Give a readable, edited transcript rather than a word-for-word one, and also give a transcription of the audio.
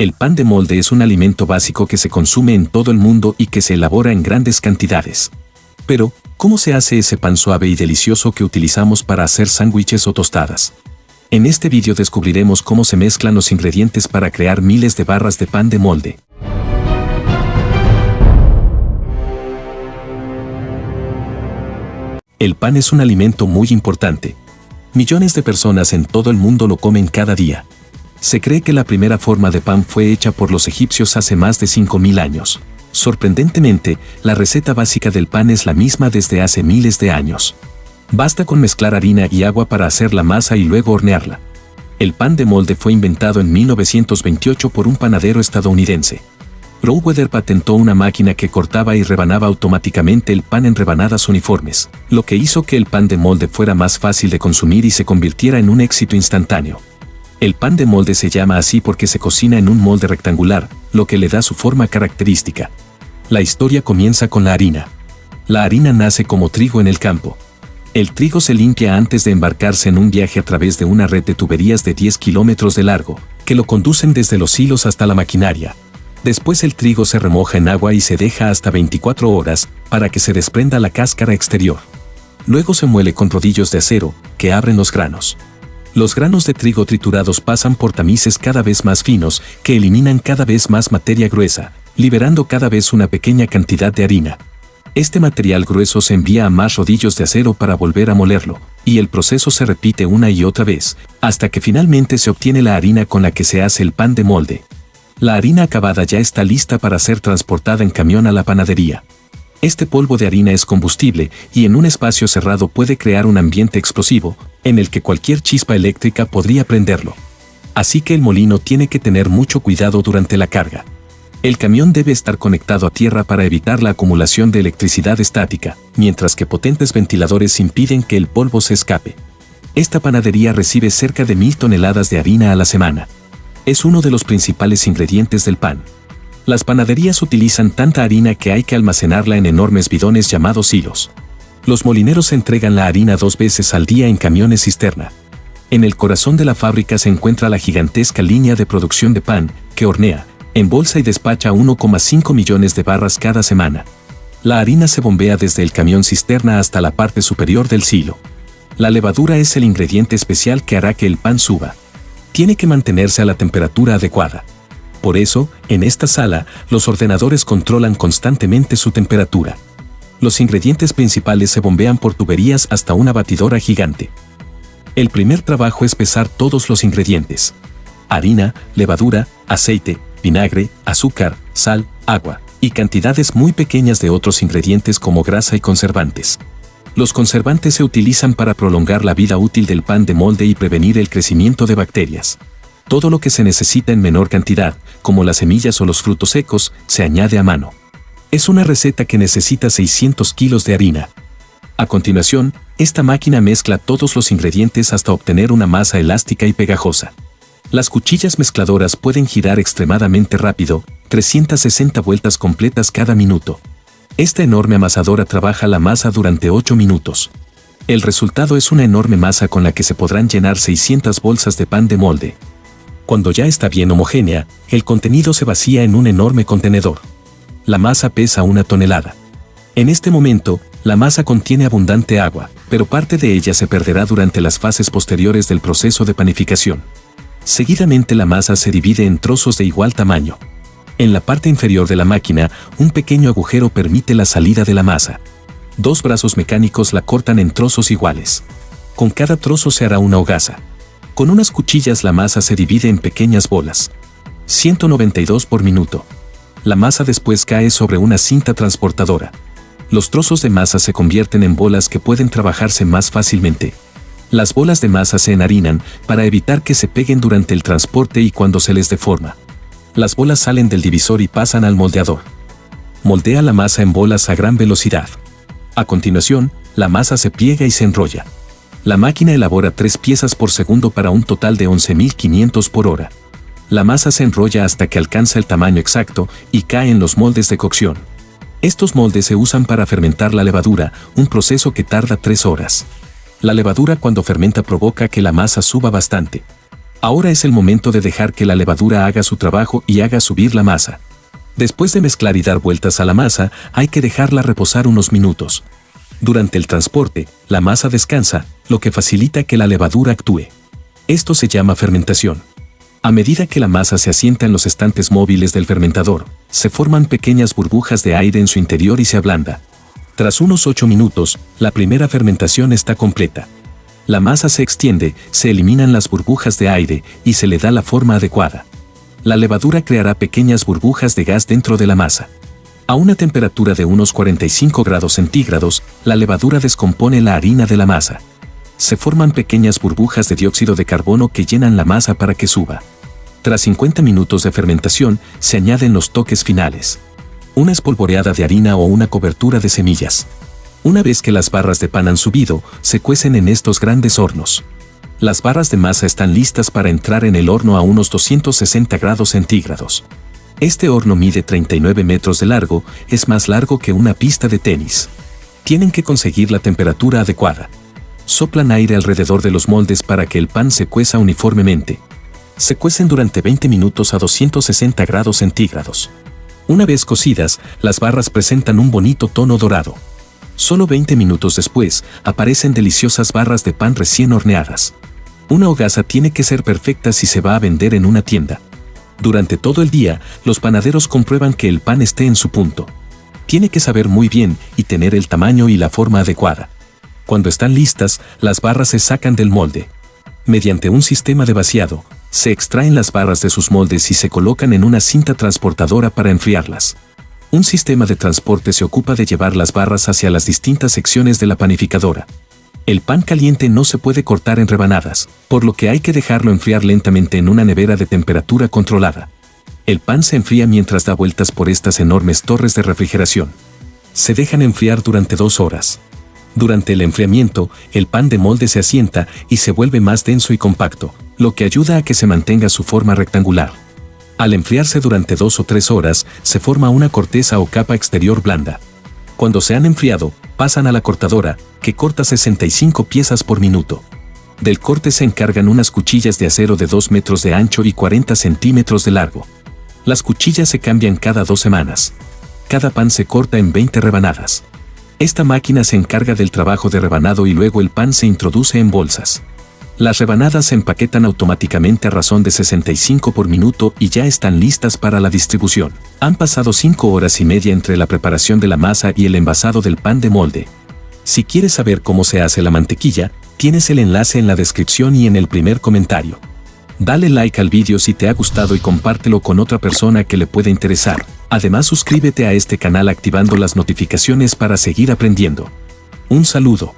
El pan de molde es un alimento básico que se consume en todo el mundo y que se elabora en grandes cantidades. Pero, ¿cómo se hace ese pan suave y delicioso que utilizamos para hacer sándwiches o tostadas? En este vídeo descubriremos cómo se mezclan los ingredientes para crear miles de barras de pan de molde. El pan es un alimento muy importante. Millones de personas en todo el mundo lo comen cada día. Se cree que la primera forma de pan fue hecha por los egipcios hace más de 5000 años. Sorprendentemente, la receta básica del pan es la misma desde hace miles de años. Basta con mezclar harina y agua para hacer la masa y luego hornearla. El pan de molde fue inventado en 1928 por un panadero estadounidense. Browether patentó una máquina que cortaba y rebanaba automáticamente el pan en rebanadas uniformes, lo que hizo que el pan de molde fuera más fácil de consumir y se convirtiera en un éxito instantáneo. El pan de molde se llama así porque se cocina en un molde rectangular, lo que le da su forma característica. La historia comienza con la harina. La harina nace como trigo en el campo. El trigo se limpia antes de embarcarse en un viaje a través de una red de tuberías de 10 kilómetros de largo, que lo conducen desde los hilos hasta la maquinaria. Después el trigo se remoja en agua y se deja hasta 24 horas para que se desprenda la cáscara exterior. Luego se muele con rodillos de acero, que abren los granos. Los granos de trigo triturados pasan por tamices cada vez más finos que eliminan cada vez más materia gruesa, liberando cada vez una pequeña cantidad de harina. Este material grueso se envía a más rodillos de acero para volver a molerlo, y el proceso se repite una y otra vez, hasta que finalmente se obtiene la harina con la que se hace el pan de molde. La harina acabada ya está lista para ser transportada en camión a la panadería. Este polvo de harina es combustible y en un espacio cerrado puede crear un ambiente explosivo, en el que cualquier chispa eléctrica podría prenderlo. Así que el molino tiene que tener mucho cuidado durante la carga. El camión debe estar conectado a tierra para evitar la acumulación de electricidad estática, mientras que potentes ventiladores impiden que el polvo se escape. Esta panadería recibe cerca de 1000 toneladas de harina a la semana. Es uno de los principales ingredientes del pan. Las panaderías utilizan tanta harina que hay que almacenarla en enormes bidones llamados hilos. Los molineros entregan la harina 2 veces al día en camiones cisterna. En el corazón de la fábrica se encuentra la gigantesca línea de producción de pan, que hornea, embolsa y despacha 1,5 millones de barras cada semana. La harina se bombea desde el camión cisterna hasta la parte superior del silo. La levadura es el ingrediente especial que hará que el pan suba. Tiene que mantenerse a la temperatura adecuada. Por eso, en esta sala, los ordenadores controlan constantemente su temperatura. Los ingredientes principales se bombean por tuberías hasta una batidora gigante. El primer trabajo es pesar todos los ingredientes: harina, levadura, aceite, vinagre, azúcar, sal, agua, y cantidades muy pequeñas de otros ingredientes como grasa y conservantes. Los conservantes se utilizan para prolongar la vida útil del pan de molde y prevenir el crecimiento de bacterias. Todo lo que se necesita en menor cantidad, como las semillas o los frutos secos, se añade a mano. Es una receta que necesita 600 kilos de harina. A continuación, esta máquina mezcla todos los ingredientes hasta obtener una masa elástica y pegajosa. Las cuchillas mezcladoras pueden girar extremadamente rápido, 360 vueltas completas cada minuto. Esta enorme amasadora trabaja la masa durante 8 minutos. El resultado es una enorme masa con la que se podrán llenar 600 bolsas de pan de molde. Cuando ya está bien homogénea, el contenido se vacía en un enorme contenedor. La masa pesa 1 tonelada. En este momento, la masa contiene abundante agua, pero parte de ella se perderá durante las fases posteriores del proceso de panificación. Seguidamente la masa se divide en trozos de igual tamaño. En la parte inferior de la máquina, un pequeño agujero permite la salida de la masa. 2 brazos mecánicos la cortan en trozos iguales. Con cada trozo se hará una hogaza. Con unas cuchillas la masa se divide en pequeñas bolas. 192 por minuto. La masa después cae sobre una cinta transportadora. Los trozos de masa se convierten en bolas que pueden trabajarse más fácilmente. Las bolas de masa se enharinan para evitar que se peguen durante el transporte y cuando se les deforma. Las bolas salen del divisor y pasan al moldeador. Moldea la masa en bolas a gran velocidad. A continuación, la masa se pliega y se enrolla. La máquina elabora 3 piezas por segundo para un total de 11.500 por hora. La masa se enrolla hasta que alcanza el tamaño exacto y cae en los moldes de cocción. Estos moldes se usan para fermentar la levadura, un proceso que tarda 3 horas. La levadura cuando fermenta provoca que la masa suba bastante. Ahora es el momento de dejar que la levadura haga su trabajo y haga subir la masa. Después de mezclar y dar vueltas a la masa, hay que dejarla reposar unos minutos. Durante el transporte, la masa descansa, lo que facilita que la levadura actúe. Esto se llama fermentación. A medida que la masa se asienta en los estantes móviles del fermentador, se forman pequeñas burbujas de aire en su interior y se ablanda. Tras unos 8 minutos, la primera fermentación está completa. La masa se extiende, se eliminan las burbujas de aire y se le da la forma adecuada. La levadura creará pequeñas burbujas de gas dentro de la masa. A una temperatura de unos 45 grados centígrados, la levadura descompone la harina de la masa. Se forman pequeñas burbujas de dióxido de carbono que llenan la masa para que suba. Tras 50 minutos de fermentación, se añaden los toques finales. Una espolvoreada de harina o una cobertura de semillas. Una vez que las barras de pan han subido, se cuecen en estos grandes hornos. Las barras de masa están listas para entrar en el horno a unos 260 grados centígrados. Este horno mide 39 metros de largo, es más largo que una pista de tenis. Tienen que conseguir la temperatura adecuada. Soplan aire alrededor de los moldes para que el pan se cueza uniformemente. Se cuecen durante 20 minutos a 260 grados centígrados. Una vez cocidas, las barras presentan un bonito tono dorado. Solo 20 minutos después, aparecen deliciosas barras de pan recién horneadas. Una hogaza tiene que ser perfecta si se va a vender en una tienda. Durante todo el día, los panaderos comprueban que el pan esté en su punto. Tiene que saber muy bien y tener el tamaño y la forma adecuada. Cuando están listas, las barras se sacan del molde. Mediante un sistema de vaciado, se extraen las barras de sus moldes y se colocan en una cinta transportadora para enfriarlas. Un sistema de transporte se ocupa de llevar las barras hacia las distintas secciones de la panificadora. El pan caliente no se puede cortar en rebanadas, por lo que hay que dejarlo enfriar lentamente en una nevera de temperatura controlada. El pan se enfría mientras da vueltas por estas enormes torres de refrigeración. Se dejan enfriar durante 2 horas. Durante el enfriamiento, el pan de molde se asienta y se vuelve más denso y compacto, lo que ayuda a que se mantenga su forma rectangular. Al enfriarse durante 2 o 3 horas, se forma una corteza o capa exterior blanda. Cuando se han enfriado, pasan a la cortadora, que corta 65 piezas por minuto. Del corte se encargan unas cuchillas de acero de 2 metros de ancho y 40 centímetros de largo. Las cuchillas se cambian cada 2 semanas. Cada pan se corta en 20 rebanadas. Esta máquina se encarga del trabajo de rebanado y luego el pan se introduce en bolsas. Las rebanadas se empaquetan automáticamente a razón de 65 por minuto y ya están listas para la distribución. Han pasado 5 horas y media entre la preparación de la masa y el envasado del pan de molde. Si quieres saber cómo se hace la mantequilla, tienes el enlace en la descripción y en el primer comentario. Dale like al vídeo si te ha gustado y compártelo con otra persona que le pueda interesar. Además, suscríbete a este canal activando las notificaciones para seguir aprendiendo. Un saludo.